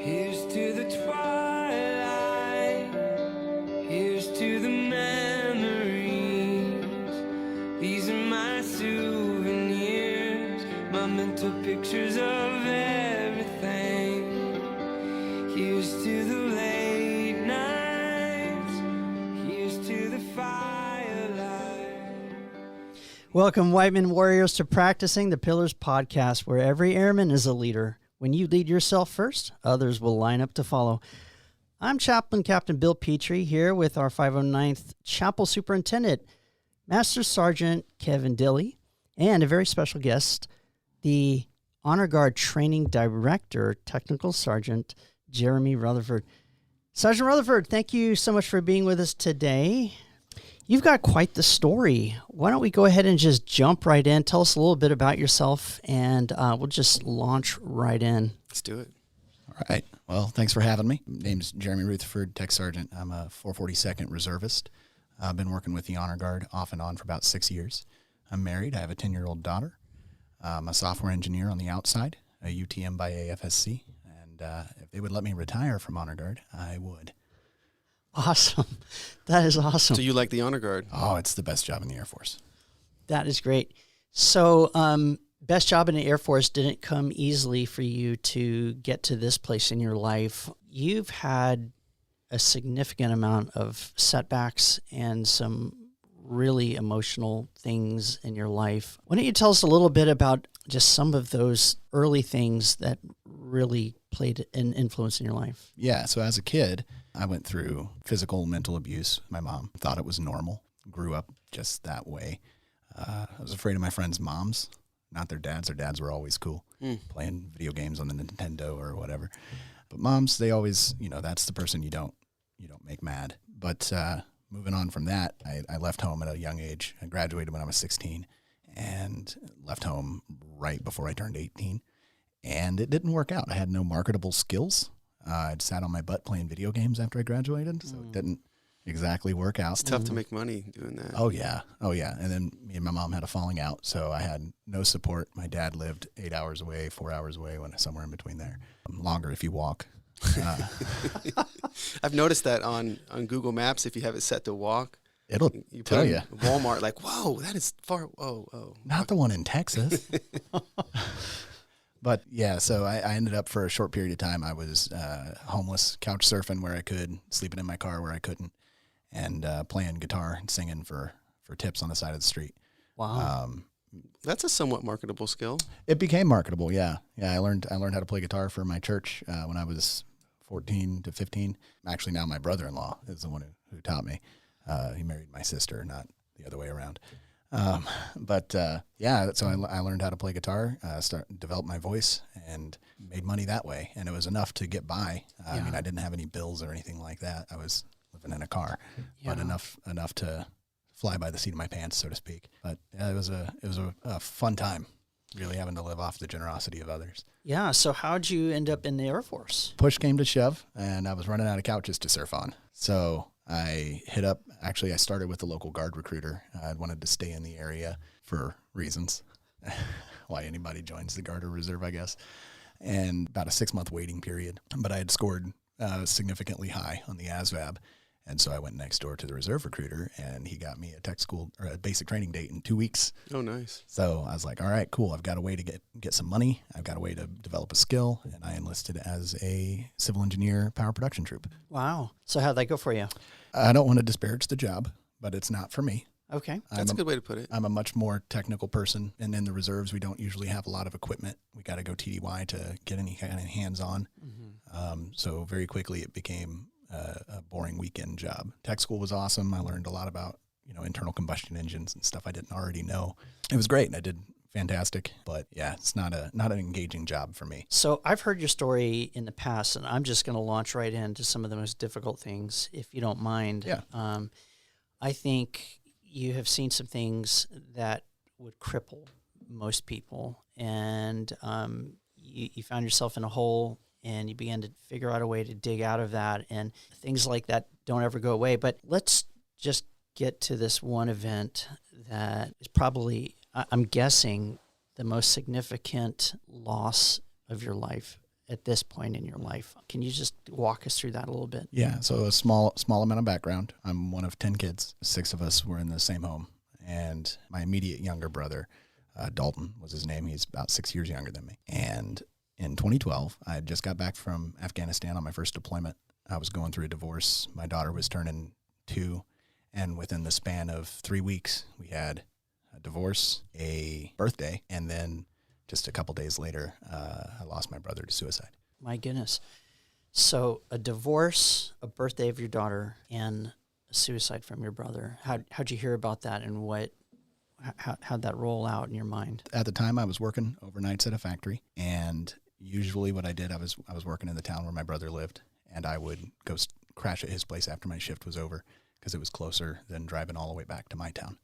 Here's to the twilight, here's to the memories. These are my souvenirs, my mental pictures of everything. Here's to the late nights, here's to the firelight. Welcome, Whiteman Warriors, to Practicing the Pillars podcast, where every airman is a leader. When you lead yourself first, others will line up to follow. I'm Chaplain Captain Bill Petrie here with our 509th Chapel Superintendent, Master Sergeant Kevin Dilley, and a very special guest, the Honor Guard Training Director, Technical Sergeant Jeremy Rutherford. Sergeant Rutherford, thank you so much for being with us today. You've got quite the story. Why don't we go ahead and just jump right in? Tell us a little bit about yourself, and we'll just launch right in. Let's do it. All right. Well, thanks for having me. My name's Jeremy Rutherford, Tech Sergeant. I'm a 442nd Reservist. I've been working with the Honor Guard off and on for about 6 years. I'm married. I have a 10-year-old daughter. I'm a software engineer on the outside, a UTM by AFSC. And if they would let me retire from Honor Guard, I would. Awesome. That is awesome. So you like the Honor Guard? Oh, it's the best job in the Air Force. That is great. So, best job in the Air Force didn't come easily for you to get to this place in your life. You've had a significant amount of setbacks and some really emotional things in your life. Why don't you tell us a little bit about just some of those early things that really played an influence in your life? Yeah, so as a kid, I went through physical and mental abuse. My mom thought it was normal, grew up just that way. I was afraid of my friends' moms, not their dads. Their dads were always cool, playing video games on the Nintendo or whatever. But moms, they always, that's the person you don't make mad. But moving on from that, I left home at a young age. I graduated when I was 16 and left home right before I turned 18. And it didn't work out. I had no marketable skills. I'd sat on my butt playing video games after I graduated, so it didn't exactly work out. It's tough to make money doing that. Oh, yeah. And then me and my mom had a falling out, so I had no support. My dad lived 8 hours away, 4 hours away, somewhere in between there. Longer if you walk. I've noticed that on Google Maps, if you have it set to walk, It'll tell you. Walmart, like, whoa, that is far. Oh. Not the one in Texas. But yeah, so I ended up for a short period of time. I was homeless, couch surfing where I could, sleeping in my car where I couldn't, and playing guitar and singing for tips on the side of the street. Wow. That's a somewhat marketable skill. It became marketable, yeah. Yeah, I learned how to play guitar for my church when I was 14 to 15. Actually, now my brother-in-law is the one who taught me. He married my sister, not the other way around. So I learned how to play guitar, developed my voice, and made money that way. And it was enough to get by. I mean, I didn't have any bills or anything like that. I was living in a car, but enough to fly by the seat of my pants, so to speak. But yeah, it was a fun time, really having to live off the generosity of others. Yeah. So how'd you end up in the Air Force? Push came to shove, and I was running out of couches to surf on. So I started with the local Guard recruiter. I wanted to stay in the area for reasons why anybody joins the Guard or Reserve, I guess, and about a 6-month waiting period. But I had scored significantly high on the ASVAB, and so I went next door to the Reserve recruiter, and he got me a tech school or a basic training date in 2 weeks. Oh, nice. So I was like, all right, cool. I've got a way to get some money. I've got a way to develop a skill, and I enlisted as a civil engineer power production troop. Wow. So how'd that go for you? I don't want to disparage the job, but it's not for me. Okay. That's a good way to put it. I'm a much more technical person, and in the reserves, we don't usually have a lot of equipment. We got to go TDY to get any kind of hands-on. So very quickly, it became a boring weekend job. Tech school was awesome. I learned a lot about internal combustion engines and stuff I didn't already know. It was great, and I did fantastic. But yeah, it's not an engaging job for me. So I've heard your story in the past, and I'm just going to launch right into some of the most difficult things, if you don't mind. Yeah. I think you have seen some things that would cripple most people, and you found yourself in a hole, and you began to figure out a way to dig out of that, and things like that don't ever go away. But let's just get to this one event that is probably, I'm guessing, the most significant loss of your life at this point in your life. Can you just walk us through that a little bit? Yeah, so a small amount of background. I'm one of 10 kids. 6 of us were in the same home. And my immediate younger brother, Dalton was his name. He's about 6 years younger than me. And in 2012, I had just got back from Afghanistan on my first deployment. I was going through a divorce. My daughter was turning 2. And within the span of 3 weeks, we had a divorce, a birthday, and then just a couple days later, I lost my brother to suicide. My goodness. So a divorce, a birthday of your daughter, and a suicide from your brother. How'd you hear about that, and how'd that roll out in your mind? At the time, I was working overnights at a factory, and usually what I did, I was working in the town where my brother lived, and I would go crash at his place after my shift was over because it was closer than driving all the way back to my town.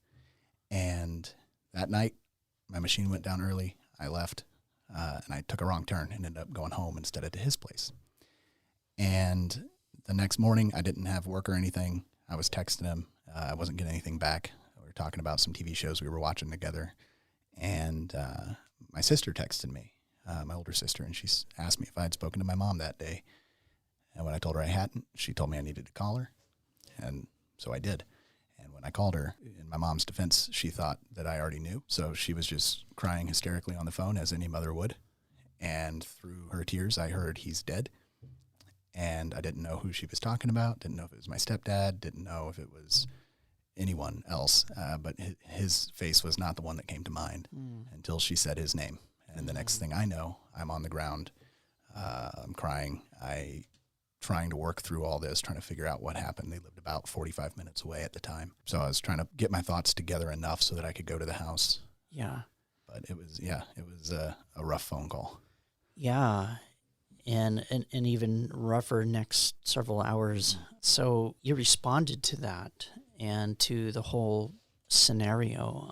And that night, my machine went down early. I left, and I took a wrong turn and ended up going home instead of to his place. And the next morning, I didn't have work or anything. I was texting him. I wasn't getting anything back. We were talking about some TV shows we were watching together. And my sister texted me, my older sister, and she asked me if I had spoken to my mom that day. And when I told her I hadn't, she told me I needed to call her. And so I did. And when I called her, in my mom's defense, she thought that I already knew. So she was just crying hysterically on the phone, as any mother would. And through her tears, I heard he's dead. And I didn't know who she was talking about, didn't know if it was my stepdad, didn't know if it was anyone else. But his face was not the one that came to mind until she said his name. And the next thing I know, I'm on the ground. I'm crying. Trying to work through all this, trying to figure out what happened. They lived about 45 minutes away at the time. So I was trying to get my thoughts together enough so that I could go to the house. Yeah. But it was a rough phone call. Yeah. And even rougher next several hours. So you responded to that and to the whole scenario.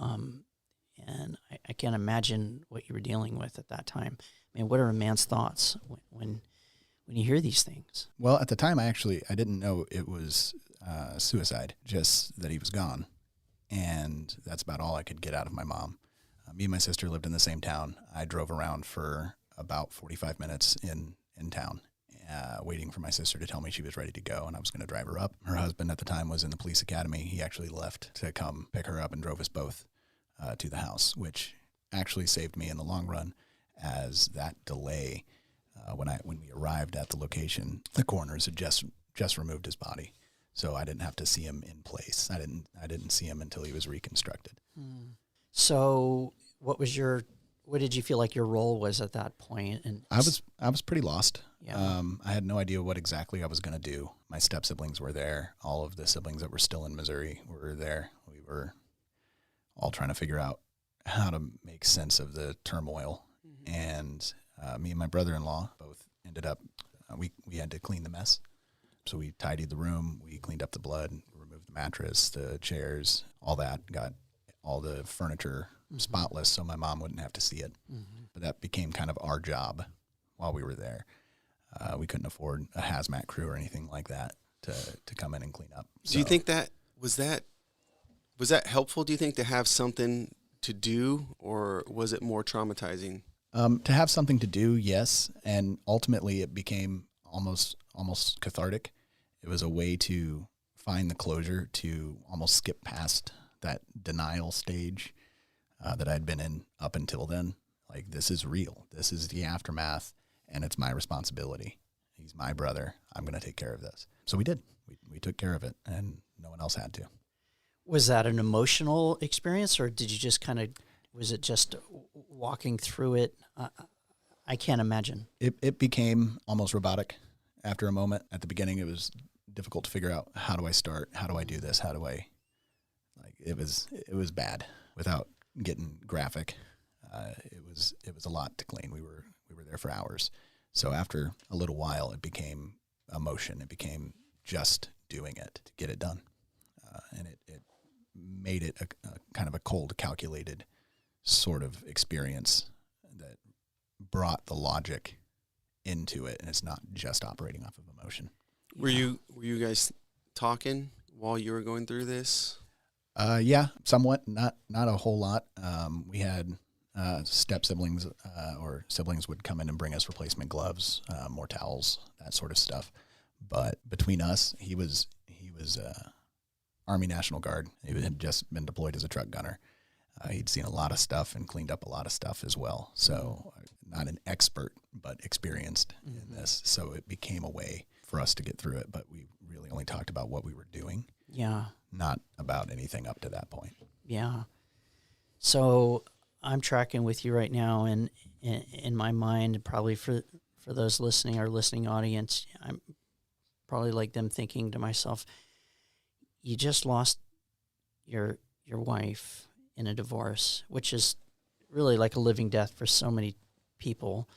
And I can't imagine what you were dealing with at that time. I mean, what are a man's thoughts when you hear these things? Well, at the time, I didn't know it was suicide, just that he was gone. And that's about all I could get out of my mom. Me and my sister lived in the same town. I drove around for about 45 minutes in town, waiting for my sister to tell me she was ready to go, and I was going to drive her up. Her husband at the time was in the police academy. He actually left to come pick her up and drove us both to the house, which actually saved me in the long run, as that delay, when we arrived at the location, the coroners had just removed his body, so I didn't have to see him in place. I didn't see him until he was reconstructed. So what did you feel like your role was at that point? And I was pretty lost. Yeah. I had no idea what exactly I was going to do. My step siblings were there. All of the siblings that were still in Missouri were there. We were all trying to figure out how to make sense of the turmoil. Mm-hmm. And me and my brother-in-law both ended up, we had to clean the mess. So we tidied the room, we cleaned up the blood, removed the mattress, the chairs, all that, got all the furniture spotless so my mom wouldn't have to see it. Mm-hmm. But that became kind of our job while we were there. We couldn't afford a hazmat crew or anything like that to come in and clean up. Do you think was that helpful, do you think, to have something to do, or was it more traumatizing? To have something to do, yes, and ultimately it became almost cathartic. It was a way to find the closure, to almost skip past that denial stage that I'd been in up until then. Like, this is real. This is the aftermath, and it's my responsibility. He's my brother. I'm going to take care of this. So we did. We took care of it, and no one else had to. Was that an emotional experience, or did you just was it just walking through it? I can't imagine. It became almost robotic after a moment. At the beginning, it was difficult to figure out, how do I start? How do I do this? It was bad. Without getting graphic, it was a lot to clean. We were there for hours. So after a little while, it became emotion. It became just doing it to get it done. And it made it a kind of a cold, calculated sort of experience that brought the logic into it, and it's not just operating off of emotion. Were you guys talking while you were going through this? Yeah, somewhat. Not a whole lot. We had Step siblings or siblings would come in and bring us replacement gloves, more towels, that sort of stuff. But between us, he was Army National Guard. He had just been deployed as a truck gunner. He'd seen a lot of stuff and cleaned up a lot of stuff as well. So not an expert, but experienced in this. So it became a way for us to get through it. But we really only talked about what we were doing. Yeah. Not about anything up to that point. Yeah. So I'm tracking with you right now, and in my mind, probably for those listening, our listening audience, I'm probably like them thinking to myself, you just lost your wife in a divorce, which is really like a living death for so many people.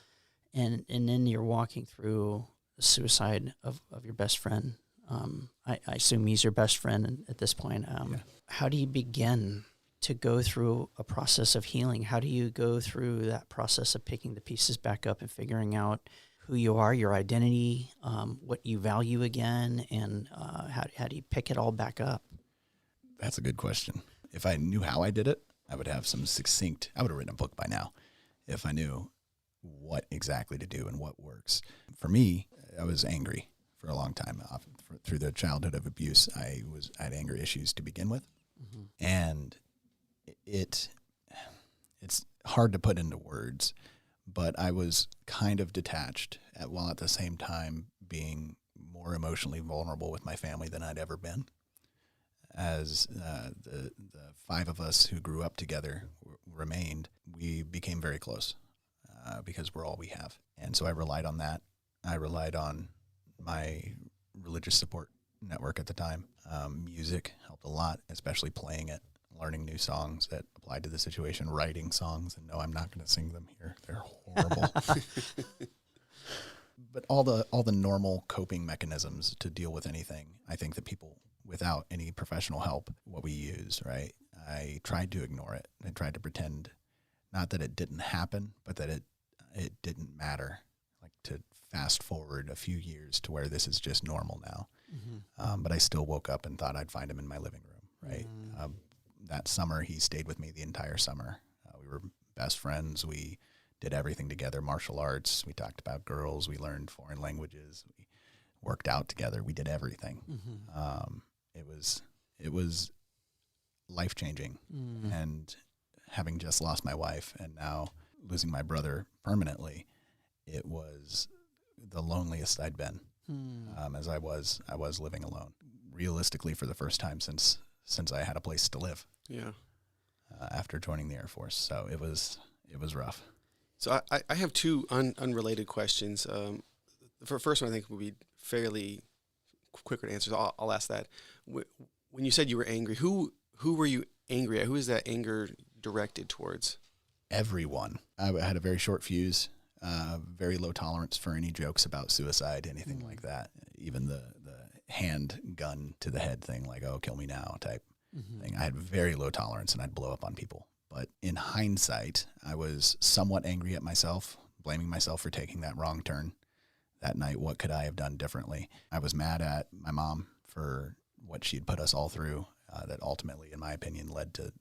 And then you're walking through the suicide of your best friend. I assume he's your best friend at this point. Yeah. How do you begin to go through a process of healing? How do you go through that process of picking the pieces back up and figuring out who you are, your identity, what you value again, and how do you pick it all back up? That's a good question. If I knew how I did it, I would have some succinct, I would have written a book by now if I knew what exactly to do and what works. For me, I was angry for a long time. Through the childhood of abuse, I had anger issues to begin with. Mm-hmm. And it's hard to put into words, but I was kind of detached while at the same time being more emotionally vulnerable with my family than I'd ever been. As the five of us who grew up together remained, we became very close because we're all we have. And so I relied on that. I relied on my religious support network at the time. Music helped a lot, especially playing it, learning new songs that applied to the situation, writing songs. And no, I'm not going to sing them here. They're horrible. But all the normal coping mechanisms to deal with anything, I think that people, without any professional help, what we use, right? I tried to ignore it. I tried to pretend, not that it didn't happen, but that it didn't matter. Like to fast forward a few years to where this is just normal now. Mm-hmm. But I still woke up and thought I'd find him in my living room, right? Mm-hmm. That summer, he stayed with me the entire summer. We were best friends. We did everything together, martial arts. We talked about girls. We learned foreign languages. We worked out together. We did everything. Mm-hmm. It was life-changing. Mm-hmm. And having just lost my wife and now losing my brother permanently, it was the loneliest I'd been. As I was living alone, realistically for the first time since I had a place to live. Yeah. After joining the Air Force, so it was rough. So I have two unrelated questions. The first one I think will be fairly quicker to answer. So I'll ask that. When you said you were angry, who were you angry at? Who is that anger directed towards? Everyone. I had a very short fuse. Very low tolerance for any jokes about suicide, anything like that. Even the hand gun to the head thing, like, oh, kill me now type thing. I had very low tolerance and I'd blow up on people. But in hindsight, I was somewhat angry at myself, blaming myself for taking that wrong turn that night. What could I have done differently? I was mad at my mom for what she'd put us all through, that ultimately, in my opinion, led to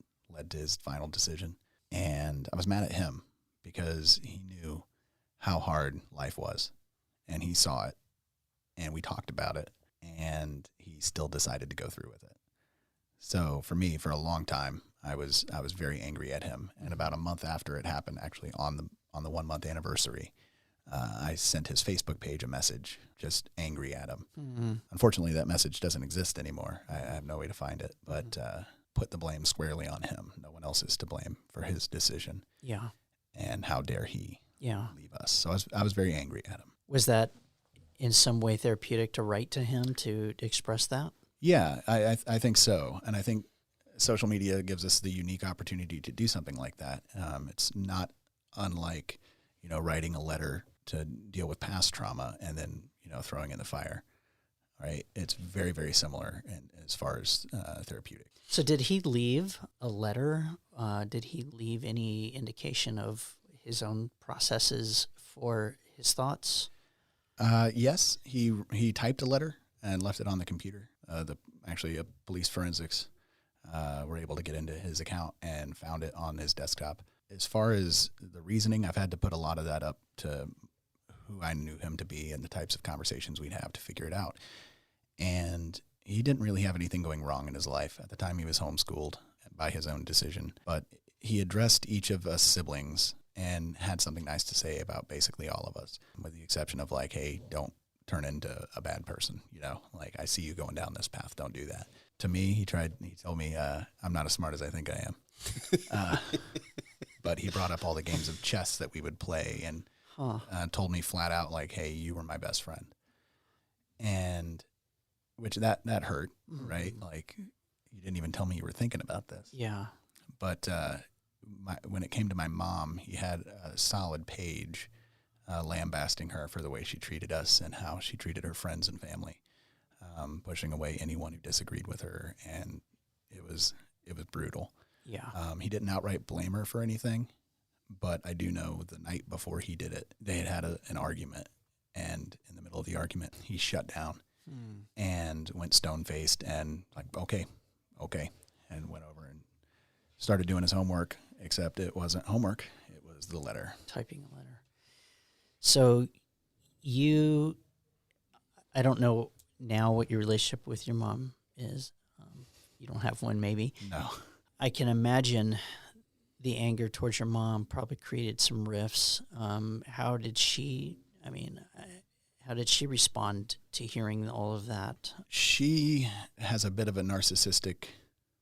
his final decision. And I was mad at him because he knew how hard life was, and he saw it, and we talked about it, and he still decided to go through with it. So for me, for a long time, I was very angry at him. And about a month after it happened, actually on the 1 month anniversary, I sent his Facebook page a message, just angry at him. Mm-hmm. Unfortunately, that message doesn't exist anymore. I have no way to find it, but put the blame squarely on him. No one else is to blame for his decision. Yeah. And how dare he leave us. So I was very angry at him. Was that in some way therapeutic to write to him to express that? Yeah, I think so. And I think social media gives us the unique opportunity to do something like that. It's not unlike, writing a letter to deal with past trauma and then, throwing in the fire, right? It's very, very similar as far as therapeutic. So did he leave a letter? Did he leave any indication of his own processes for his thoughts? Yes, he typed a letter and left it on the computer. Actually, police forensics were able to get into his account and found it on his desktop. as far as the reasoning, I've had to put a lot of that up to who I knew him to be and the types of conversations we'd have to figure it out. And he didn't really have anything going wrong in his life. At the time, he was homeschooled by his own decision. But he addressed each of us siblings and had something nice to say about basically all of us, with the exception of like, hey, don't turn into a bad person. You know, like, I see you going down this path. Don't do that. To me, he told me, I'm not as smart as I think I am. But he brought up all the games of chess that we would play and told me flat out, like, hey, you were my best friend. And which that hurt, right? Like, you didn't even tell me you were thinking about this. Yeah. But when it came to my mom, he had a solid page lambasting her for the way she treated us and how she treated her friends and family, pushing away anyone who disagreed with her. And it was brutal. Yeah. He didn't outright blame her for anything, but I do know the night before he did it, they had an argument. And in the middle of the argument, he shut down and went stone-faced and like, okay, and went over and started doing his homework, except it wasn't homework. It was the letter. Typing a letter. So I don't know now what your relationship with your mom is. You don't have one, maybe. No. I can imagine the anger towards your mom probably created some rifts. How did she respond to hearing all of that? She has a bit of a narcissistic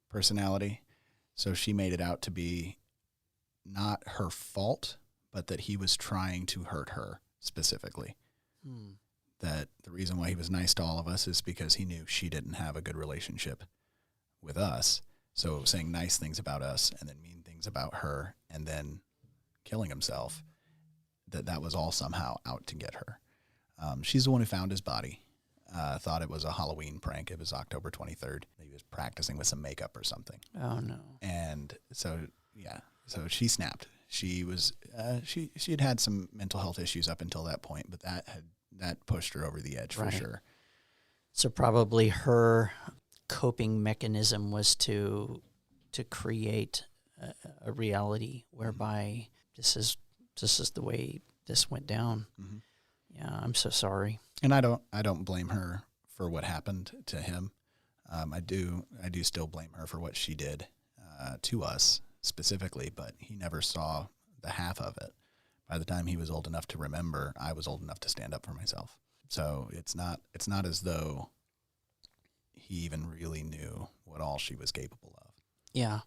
personality, so she made it out to be not her fault, but that he was trying to hurt her specifically. That the reason why he was nice to all of us is because he knew she didn't have a good relationship with us. So saying nice things about us and then mean things about her and then killing himself, that was all somehow out to get her. She's the one who found his body. Thought it was a Halloween prank. It was October 23rd. He was practicing with some makeup or something. Oh, no. And so, yeah, so she snapped. She was, she had some mental health issues up until that point, but that pushed her over the edge for sure. So probably her coping mechanism was to create a reality whereby this is the way this went down. Mm-hmm. Yeah, I'm so sorry. And I don't blame her for what happened to him. I do still blame her for what she did to us specifically, but he never saw the half of it. By the time he was old enough to remember, I was old enough to stand up for myself. So it's not as though he even really knew what all she was capable of. Yeah.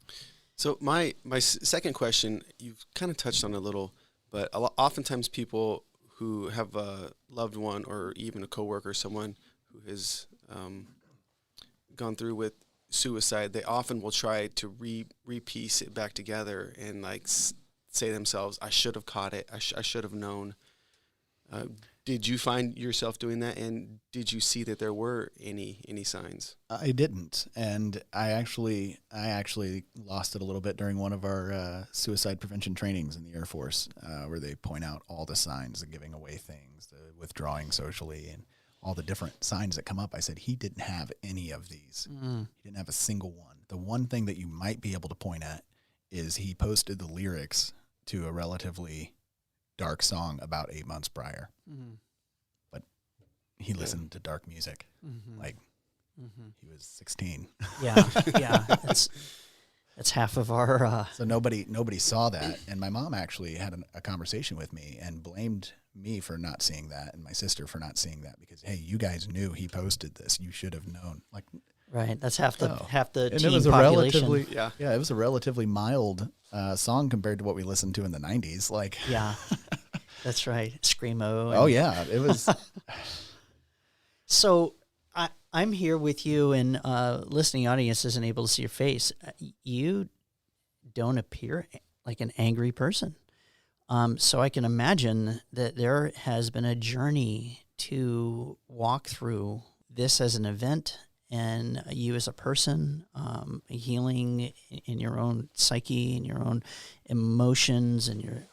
So my second question, you've kind of touched on it a little, but oftentimes people who have a loved one or even a coworker, someone who has gone through with suicide, they often will try to re-piece it back together and like say to themselves, I should have caught it. I should have known. Did you find yourself doing that? And did you see that there were any signs? I didn't. And I actually lost it a little bit during one of our suicide prevention trainings in the Air Force, where they point out all the signs of giving away things, the withdrawing socially, and all the different signs that come up. I said, he didn't have any of these. He didn't have a single one. The one thing that you might be able to point at is he posted the lyrics to a relatively dark song about 8 months prior. But he listened to dark music like he was 16. Yeah. That's half of our... So nobody saw that. And my mom actually had a conversation with me and blamed me for not seeing that and my sister for not seeing that because, hey, you guys knew he posted this. You should have known. Like, right. That's half the and teen it was population. It was a relatively mild song compared to what we listened to in the 90s. Like, yeah, that's right. Screamo. Oh yeah, it was. So I'm here with you, and listening audience isn't able to see your face. You don't appear like an angry person. So I can imagine that there has been a journey to walk through this as an event and you as a person, healing in your own psyche, in your own emotions, and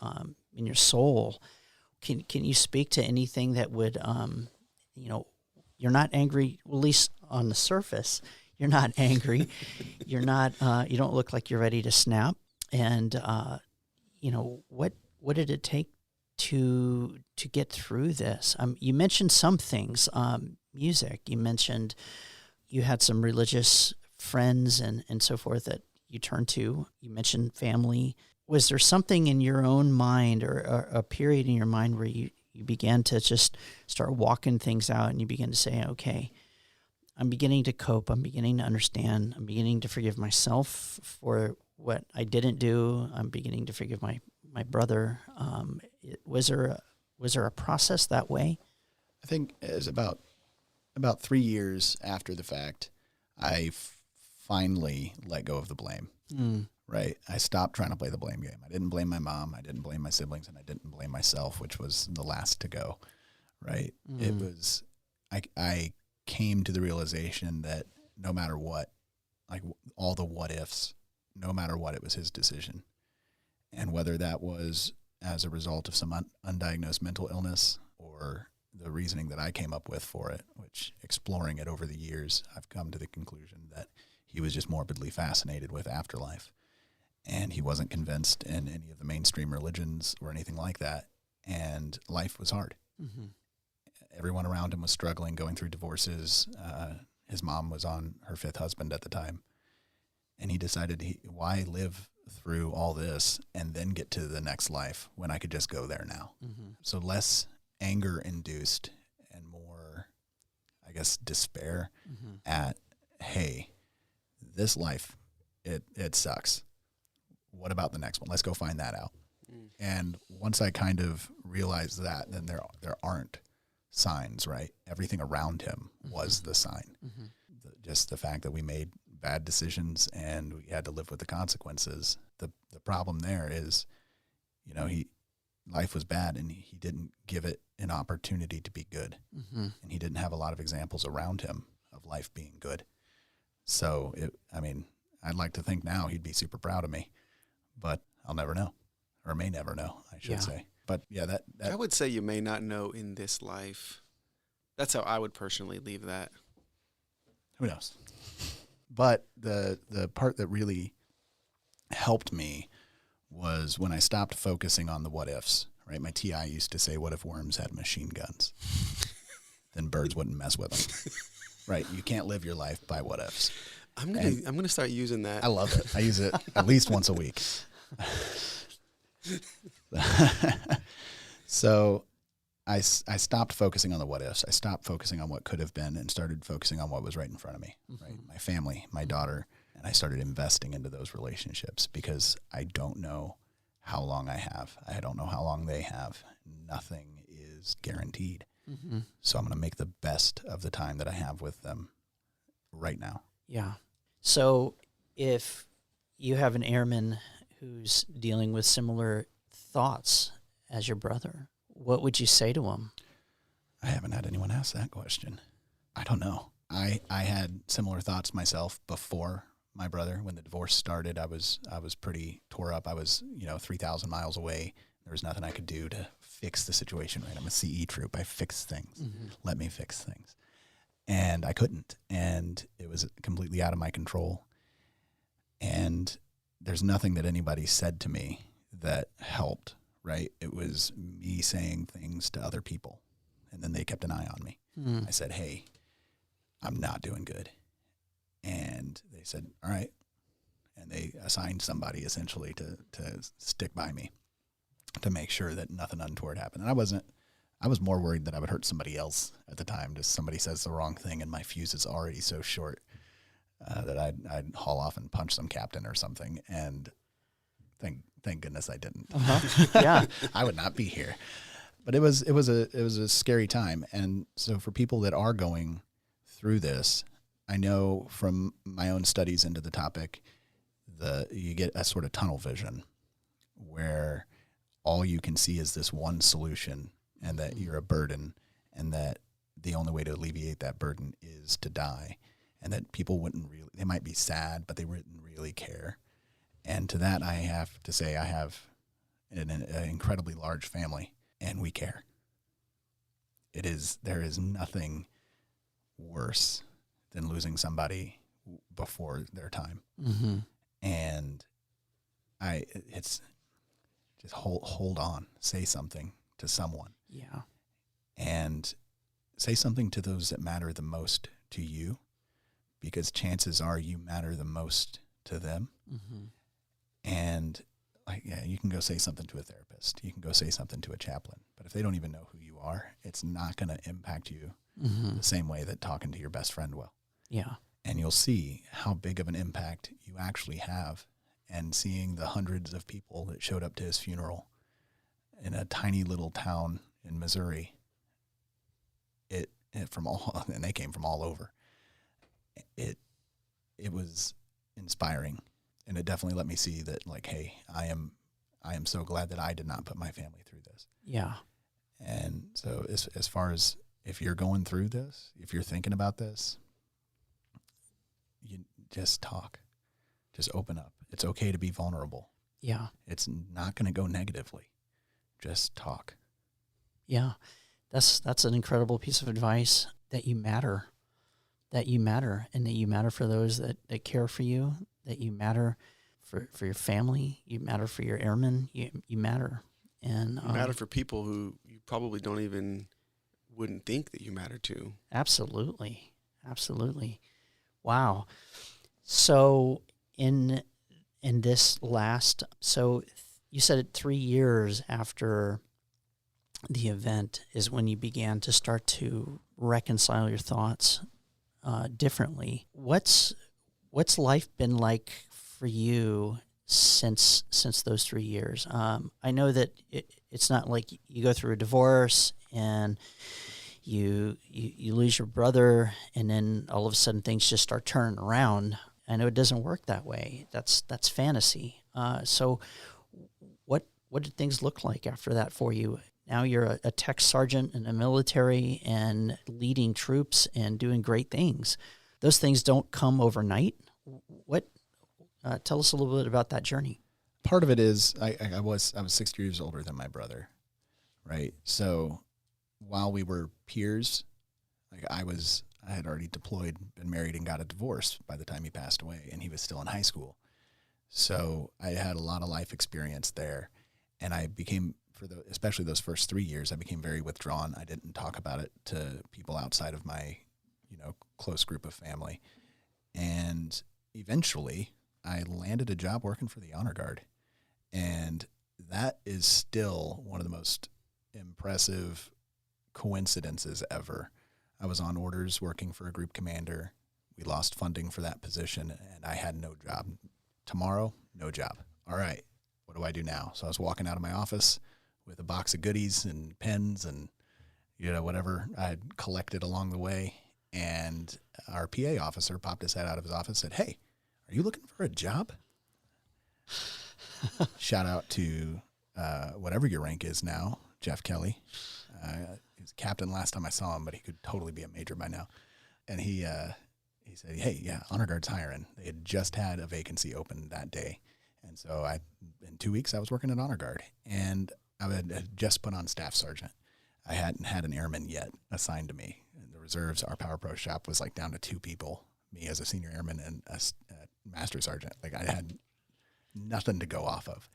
in your soul. Can you speak to anything that would, you're not angry, well, at least on the surface, you're not angry. You're not, you don't look like you're ready to snap. And, what did it take to get through this? You mentioned some things, music. You mentioned you had some religious friends and so forth that you turned to. You mentioned family. Was there something in your own mind or a period in your mind where you began to just start walking things out and you began to say, okay, I'm beginning to cope. I'm beginning to understand. I'm beginning to forgive myself for what I didn't do. I'm beginning to forgive my brother. Was there a process that way? I think it was about 3 years after the fact, I finally let go of the blame. Right? I stopped trying to play the blame game. I didn't blame my mom. I didn't blame my siblings, and I didn't blame myself, which was the last to go. Right? It was, I came to the realization that no matter what, like all the what ifs, no matter what, it was his decision. And whether that was as a result of some undiagnosed mental illness or the reasoning that I came up with for it, which exploring it over the years, I've come to the conclusion that he was just morbidly fascinated with afterlife. And he wasn't convinced in any of the mainstream religions or anything like that. And life was hard. Mm-hmm. Everyone around him was struggling, going through divorces. His mom was on her 5th husband at the time. And he decided, why live through all this and then get to the next life when I could just go there now? Mm-hmm. So less anger induced and more, I guess, despair at, hey, this life, it sucks. What about the next one? Let's go find that out. And once I kind of realized that, then there aren't signs, right? Everything around him was the sign. Just the fact that we made bad decisions and we had to live with the consequences. The problem there is, life was bad and he didn't give it an opportunity to be good. And he didn't have a lot of examples around him of life being good. So, I'd like to think now he'd be super proud of me, but I'll never know, or may never know, I should say. But yeah, that I would say you may not know in this life. That's how I would personally leave that. Who knows? But the part that really helped me was when I stopped focusing on the what ifs, right? My TI used to say, what if worms had machine guns? Then birds wouldn't mess with them. Right? You can't live your life by what ifs. I'm gonna start using that. I love it. I use it at least once a week. So I stopped focusing on the what ifs. I stopped focusing on what could have been and started focusing on what was right in front of me, right? My family, my daughter, and I started investing into those relationships because I don't know how long I have. I don't know how long they have. Nothing is guaranteed. So I'm going to make the best of the time that I have with them right now. Yeah. So if you have an airman who's dealing with similar thoughts as your brother, what would you say to him? I haven't had anyone ask that question. I don't know. I had similar thoughts myself before my brother. When the divorce started, I was pretty tore up. I was, 3,000 miles away. There was nothing I could do to fix the situation, right? I'm a CE troop. I fix things. Let me fix things. And I couldn't. And it was completely out of my control. And there's nothing that anybody said to me that helped, right? It was me saying things to other people. And then they kept an eye on me. I said, hey, I'm not doing good. And they said, all right. And they assigned somebody essentially to stick by me to make sure that nothing untoward happened. And I was more worried that I would hurt somebody else at the time. Just somebody says the wrong thing and my fuse is already so short that I'd haul off and punch some captain or something. And thank goodness I didn't. Yeah, I would not be here. But it was a scary time. And so for people that are going through this, I know from my own studies into the topic, you get a sort of tunnel vision where all you can see is this one solution and that you're a burden and that the only way to alleviate that burden is to die, and that people they might be sad, but they wouldn't really care. And to that, I have to say I have an incredibly large family and we care. There is nothing worse than losing somebody before their time. And it's just hold on, say something to someone. Yeah. And say something to those that matter the most to you, because chances are you matter the most to them. Mm-hmm. And you can go say something to a therapist. You can go say something to a chaplain. But if they don't even know who you are, it's not going to impact you Mm-hmm. the same way that talking to your best friend will. Yeah. And you'll see how big of an impact you actually have. And seeing the hundreds of people that showed up to his funeral in a tiny little town in Missouri, it from all, and they came from all over. It was inspiring, and it definitely let me see that, like, hey, I am so glad that I did not put my family through this. Yeah. And so as far as if you're going through this, if you're thinking about this, you just talk, just open up. It's okay to be vulnerable. Yeah. It's not going to go negatively. Just talk. Yeah. That's an incredible piece of advice, that you matter, and that you matter for those that care for you, that you matter for your family, you matter for your airmen, you matter. And You matter for people who you probably wouldn't think that you matter to. Absolutely. Wow. So in this last, so you said it 3 years after the event is when you began to start to reconcile your thoughts differently. What's life been like for you since those 3 years? I know that it's not like you go through a divorce and you lose your brother and then all of a sudden things just start turning around. I know it doesn't work that way. That's fantasy. So what did things look like after that for you? Now you're a tech sergeant in the military and leading troops and doing great things. Those things don't come overnight. Tell us a little bit about that journey. Part of it is I was 6 years older than my brother, right? So while we were peers, like I had already deployed, been married, and got a divorce by the time he passed away, and he was still in high school. So I had a lot of life experience there, and I became, especially those first 3 years, I became very withdrawn. I didn't talk about it to people outside of my, close group of family. And eventually I landed a job working for the Honor Guard. And that is still one of the most impressive coincidences ever. I was on orders working for a group commander. We lost funding for that position, and I had no job. Tomorrow, no job. All right, what do I do now? So I was walking out of my office with a box of goodies and pens and, whatever I had collected along the way. And our PA officer popped his head out of his office and said, "Hey, are you looking for a job?" Shout out to whatever your rank is now, Jeff Kelly. He was captain last time I saw him, but he could totally be a major by now. And he said, "Hey, yeah, Honor Guard's hiring." They had just had a vacancy open that day. And so in 2 weeks, I was working at Honor Guard. And I had just put on staff sergeant. I hadn't had an airman yet assigned to me. In the reserves, our Power Pro shop was like down to 2 people, me as a senior airman and a master sergeant. Like I had nothing to go off of.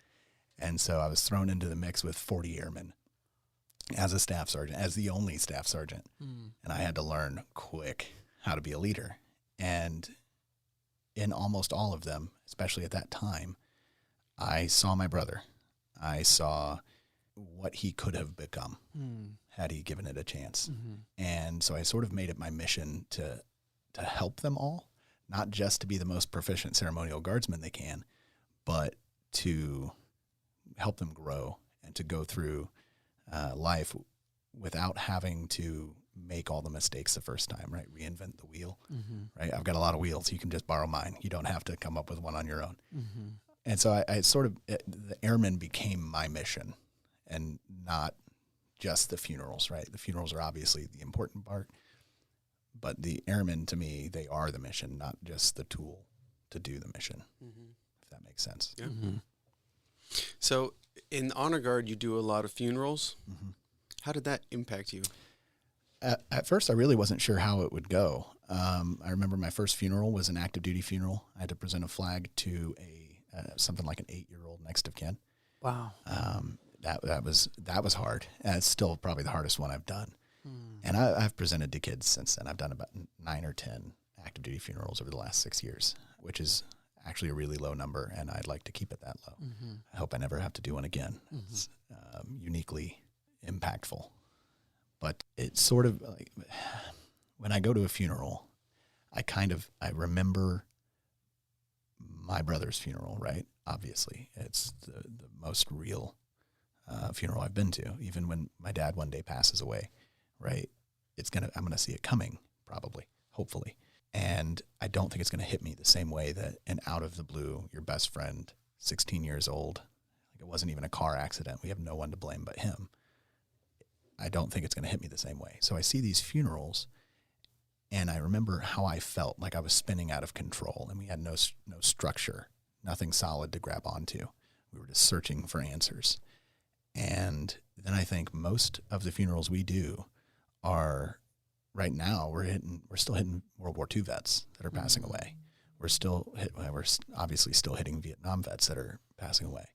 And so I was thrown into the mix with 40 airmen as a staff sergeant, as the only staff sergeant. And I had to learn quick how to be a leader. And in almost all of them, especially at that time, I saw my brother. I saw what he could have become had he given it a chance. Mm-hmm. And so I sort of made it my mission to help them all, not just to be the most proficient ceremonial guardsman they can, but to help them grow and to go through life without having to make all the mistakes the first time, right? Reinvent the wheel, right? I've got a lot of wheels. You can just borrow mine. You don't have to come up with one on your own. Mm-hmm. And so I sort of, the airmen became my mission and not just the funerals, right? The funerals are obviously the important part, but the airmen, to me, they are the mission, not just the tool to do the mission, if that makes sense. Yeah. Mm-hmm. So in Honor Guard, you do a lot of funerals. Mm-hmm. How did that impact you? At first, I really wasn't sure how it would go. I remember my first funeral was an active duty funeral. I had to present a flag to something like an 8-year-old next of kin. Wow. That was hard. And it's still probably the hardest one I've done. And I've presented to kids since then. I've done about 9 or 10 active duty funerals over the last 6 years, which is actually a really low number, and I'd like to keep it that low. I hope I never have to do one again. It's uniquely impactful. But it's sort of like when I go to a funeral, I remember my brother's funeral, right? Obviously, it's the most real funeral I've been to. Even when my dad one day passes away, right? I'm gonna see it coming, probably, hopefully. And I don't think it's gonna hit me the same way that an out of the blue, your best friend, 16 years old, like it wasn't even a car accident. We have no one to blame but him. I don't think it's gonna hit me the same way. So I see these funerals, and I remember how I felt, like I was spinning out of control, and we had no structure, nothing solid to grab onto. We were just searching for answers. And then I think most of the funerals we do are, right now, we're still hitting World War II vets that are passing away. We're obviously still hitting Vietnam vets that are passing away.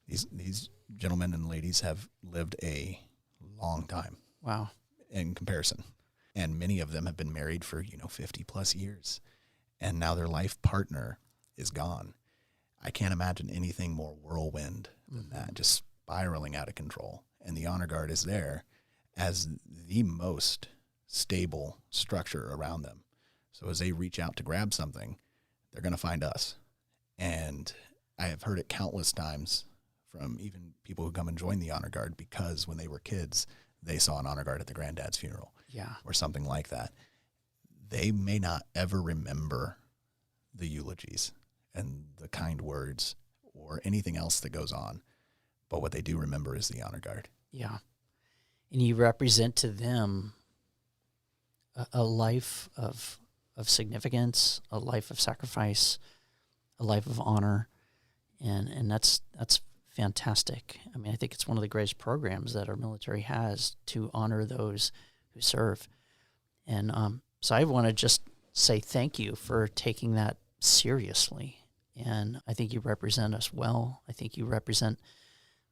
These gentlemen and ladies have lived a long time. Wow. In comparison. And many of them have been married for, 50 plus years. And now their life partner is gone. I can't imagine anything more whirlwind than that, just spiraling out of control. And the honor guard is there as the most stable structure around them. So as they reach out to grab something, they're going to find us. And I have heard it countless times from even people who come and join the honor guard because when they were kids, they saw an honor guard at the granddad's funeral. Yeah. Or something like that. They may not ever remember the eulogies and the kind words or anything else that goes on. But what they do remember is the honor guard. Yeah. And you represent to them a life of significance, a life of sacrifice, a life of honor. And that's fantastic. I mean, I think it's one of the greatest programs that our military has to honor those who serve. And so I want to just say thank you for taking that seriously. And I think you represent us well. I think you represent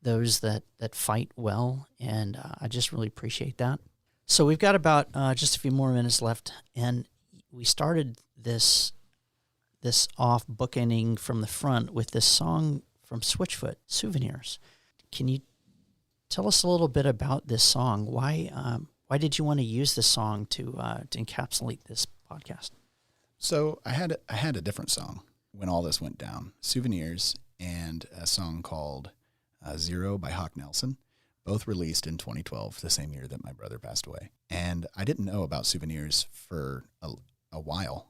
those that fight well, and I just really appreciate that. So we've got about just a few more minutes left, and we started this off bookending from the front with this song from Switchfoot, Souvenirs. Can you tell us a little bit about this song? Why did you want to use this song to encapsulate this podcast? So I had a different song when all this went down, Souvenirs, and a song called Zero by Hawk Nelson, both released in 2012, the same year that my brother passed away. And I didn't know about Souvenirs for a while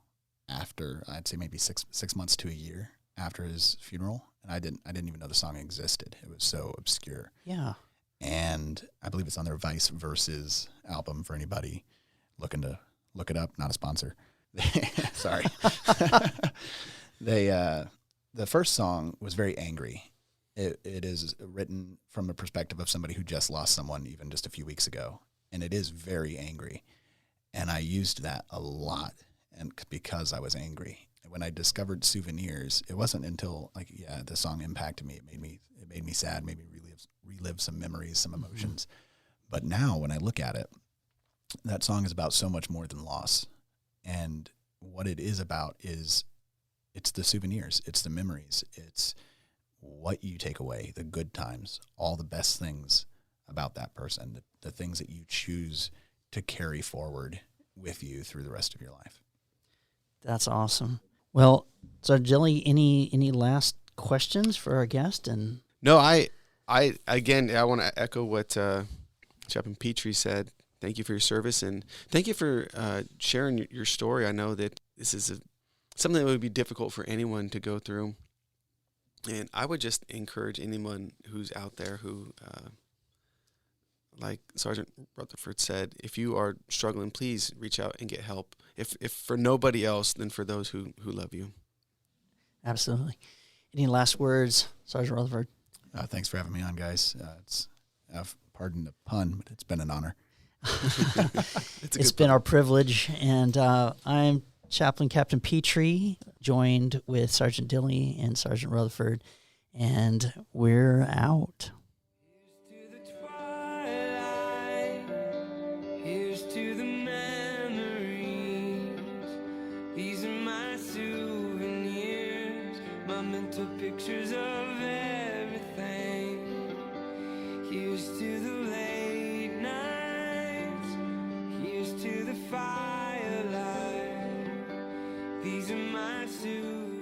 after, I'd say maybe six months to a year after his funeral. And I didn't even know the song existed. It was so obscure. Yeah. And I believe it's on their Vice Versus album for anybody looking to look it up. Not a sponsor. Sorry. The first song was very angry. It is written from a perspective of somebody who just lost someone even just a few weeks ago. And it is very angry. And I used that a lot and because I was angry. And when I discovered Souvenirs, it wasn't until the song impacted me. It made me sad, made me relive some memories, some emotions. But now when I look at it, that song is about so much more than loss. And what it is about is it's the souvenirs, it's the memories, it's what you take away, the good times, all the best things about that person, the things that you choose to carry forward with you through the rest of your life. That's awesome. Well, so Jilly, any last questions for our guest? And no, I want to echo what Chaplain Petrie said. Thank you for your service, and thank you for sharing your story. I know that this is something that would be difficult for anyone to go through. And I would just encourage anyone who's out there who, like Sergeant Rutherford said, if you are struggling, please reach out and get help. If for nobody else, then for those who love you. Absolutely. Any last words, Sergeant Rutherford? Thanks for having me on, guys. Pardon the pun, but it's been an honor. It's been our privilege, and I'm Chaplain Captain Petrie, joined with Sergeant Dilley and Sergeant Rutherford, And we're out. To the twilight, here's to the memories. These are my souvenirs, my mental pictures of everything. Here's to the late nights, here's to the firelight. These are my souvenirs.